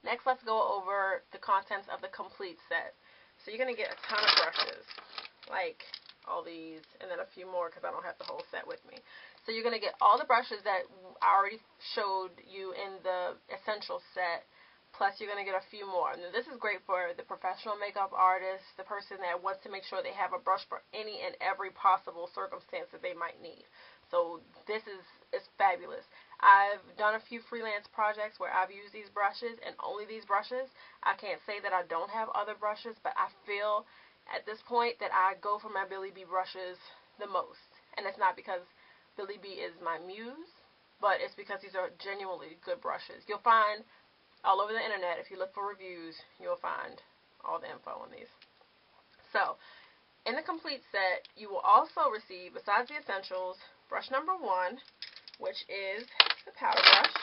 Next, let's go over the contents of the complete set. So you're going to get a ton of brushes, like all these, and then a few more because I don't have the whole set with me. So you're going to get all the brushes that I already showed you in the essential set, plus you're going to get a few more. And this is great for the professional makeup artist, the person that wants to make sure they have a brush for any and every possible circumstance that they might need. So this is fabulous. I've done a few freelance projects where I've used these brushes and only these brushes. I can't say that I don't have other brushes, but I feel at this point that I go for my Billy B brushes the most. And it's not because Billy B is my muse, but it's because these are genuinely good brushes. You'll find all over the internet, if you look for reviews, you'll find all the info on these. So, in the complete set, you will also receive, besides the essentials, brush number 1, which is the powder brush,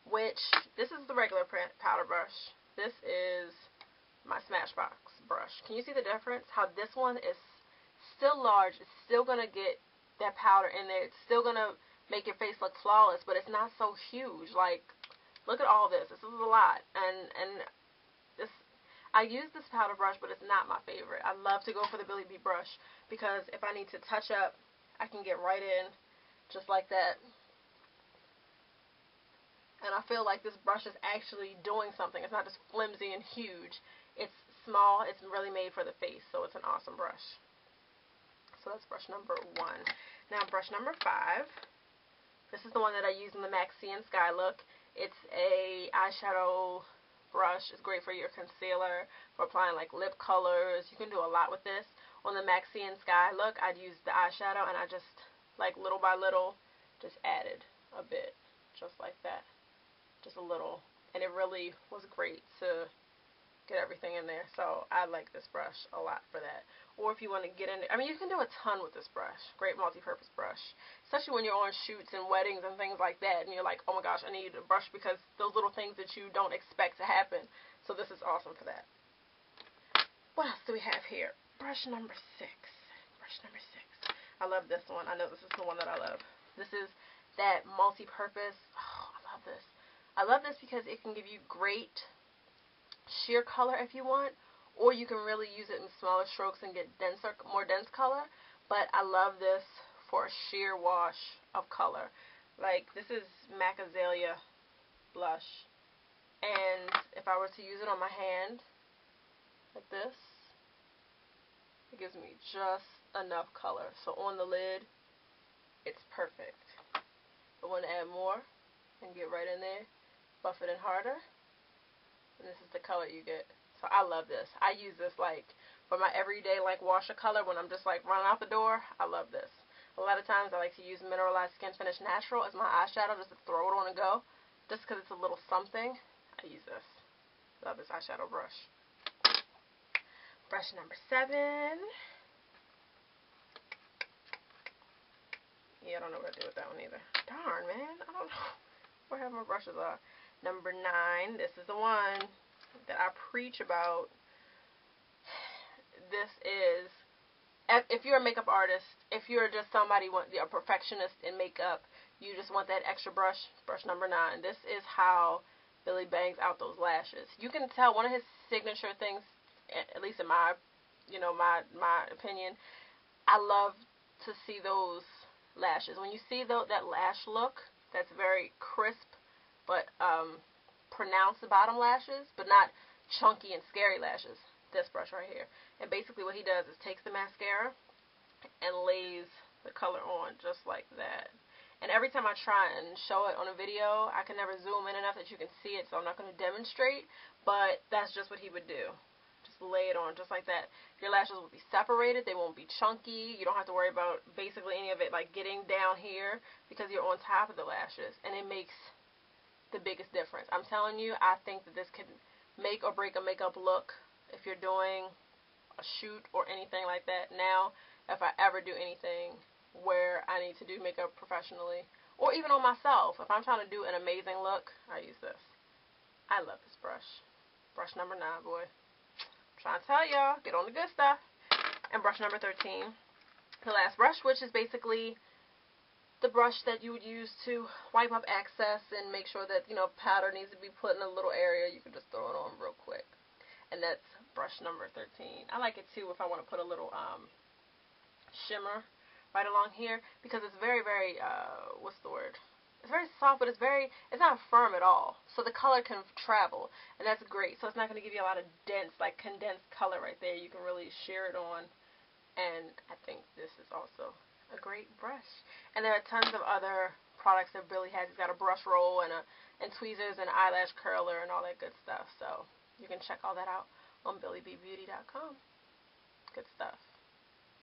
which, this is the regular powder brush. This is my Smashbox brush. Can you see the difference? How this one is still large. It's still going to get that powder in there. It's still going to make your face look flawless, but it's not so huge. Like, look at all this. This is a lot. And this, I use this powder brush, but it's not my favorite. I love to go for the Billy B brush because if I need to touch up, I can get right in just like that. And I feel like this brush is actually doing something. It's not just flimsy and huge. It's small. It's really made for the face, so it's an awesome brush. So that's brush number 1. Now brush number 5. This is the one that I use in the Maxi and Sky look. It's a eyeshadow brush. It's great for your concealer, for applying like lip colors. You can do a lot with this. On the Maxi and Sky look, I'd use the eyeshadow and I just, like little by little, just added a bit. Just like that. Just a little. And it really was great to get everything in there. So I like this brush a lot for that. Or if you want to get in, I mean, you can do a ton with this brush. Great multi-purpose brush. Especially when you're on shoots and weddings and things like that. And you're like, oh my gosh, I need a brush because those little things that you don't expect to happen. So this is awesome for that. What else do we have here? Brush number 6. Brush number 6. I love this one. I know this is the one that I love. This is that multi-purpose. Oh, I love this. I love this because it can give you great sheer color if you want, or you can really use it in smaller strokes and get denser, more dense color. But I love this for a sheer wash of color. Like, this is MAC Azalea blush, and if I were to use it on my hand like this, it gives me just enough color. So on the lid, it's perfect. I want to add more and get right in there, buff it in harder, and this is the color you get. So I love this. I use this like for my everyday like wash of color when I'm just like running out the door. I love this. A lot of times I like to use Mineralized Skin Finish Natural as my eyeshadow just to throw it on and go. Just because it's a little something, I use this. Love this eyeshadow brush. Brush number 7. Yeah, I don't know what to do with that one either. Darn, man. I don't know where half my brushes are. Number 9. This is the one that I preach about. This is, if you're a makeup artist, if you're just somebody, a perfectionist in makeup, you just want that extra brush, brush number 9. This is how Billy bangs out those lashes. You can tell one of his signature things, at least in my, my opinion, I love to see those lashes. When you see that lash look, that's very crisp, but pronounced bottom lashes, but not chunky and scary lashes. This brush right here. And basically what he does is takes the mascara and lays the color on just like that. And every time I try and show it on a video, I can never zoom in enough that you can see it, so I'm not going to demonstrate, but that's just what he would do. Just lay it on just like that. Your lashes will be separated. They won't be chunky. You don't have to worry about basically any of it like getting down here because you're on top of the lashes, and it makes the biggest difference. I'm telling you, I think that this can make or break a makeup look if you're doing a shoot or anything like that. Now, if I ever do anything where I need to do makeup professionally, or even on myself, if I'm trying to do an amazing look, I use this. I love this brush. Brush number 9, boy. I'm trying to tell y'all, get on the good stuff. And brush number 13, the last brush, which is basically the brush that you would use to wipe up excess and make sure that, you know, powder needs to be put in a little area. You can just throw it on real quick. And that's brush number 13. I like it too if I want to put a little shimmer right along here, because it's very, very, what's the word? It's very soft, but it's not firm at all. So the color can travel, and that's great. So it's not going to give you a lot of dense, like condensed color right there. You can really sheer it on, and I think this is also a great brush. And there are tons of other products that Billy has. He's got a brush roll and tweezers and eyelash curler and all that good stuff. So you can check all that out on BillyBBeauty.com. Good stuff.